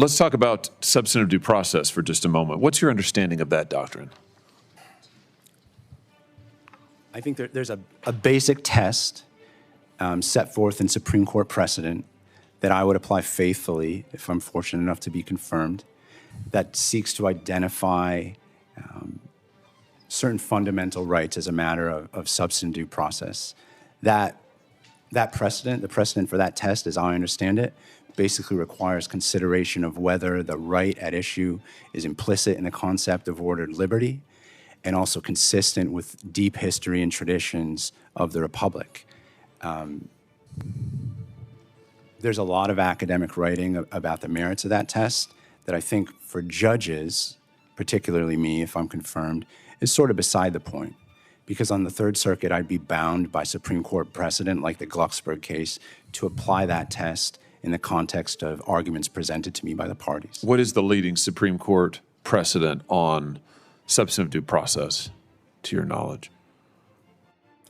Let's talk about substantive due process for just a moment. What's your understanding of that doctrine? I think there's a basic test set forth in Supreme Court precedent that I would apply faithfully if I'm fortunate enough to be confirmed, that seeks to identify certain fundamental rights as a matter of substantive due process. That precedent, the precedent for that test, as I understand it, basically requires consideration of whether the right at issue is implicit in the concept of ordered liberty and also consistent with deep history and traditions of the Republic. There's a lot of academic writing about the merits of that test that I think for judges, particularly me, if I'm confirmed, is sort of beside the point. Because on the Third Circuit, I'd be bound by Supreme Court precedent, like the Glucksberg case, to apply that test in the context of arguments presented to me by the parties. What is the leading Supreme Court precedent on substantive due process, to your knowledge?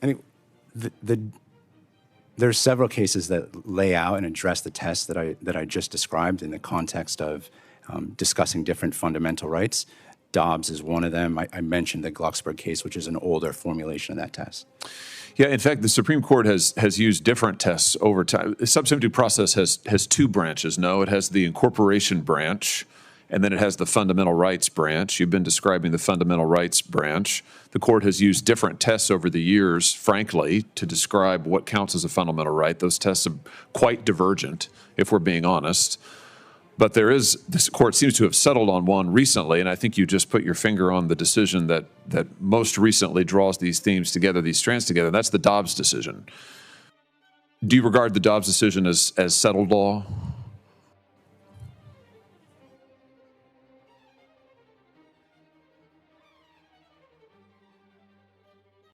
I mean, there's several cases that lay out and address the test that I just described in the context of discussing different fundamental rights. Dobbs is one of them. I mentioned the Glucksberg case, which is an older formulation of that test. Yeah, in fact, the Supreme Court has used different tests over time. Substantive due process has two branches, no? It has the incorporation branch, and then it has the fundamental rights branch. You've been describing the fundamental rights branch. The court has used different tests over the years, frankly, to describe what counts as a fundamental right. Those tests are quite divergent, if we're being honest. But this court seems to have settled on one recently, and I think you just put your finger on the decision that most recently draws these themes together, these strands together, and that's the Dobbs decision. Do you regard the Dobbs decision as settled law?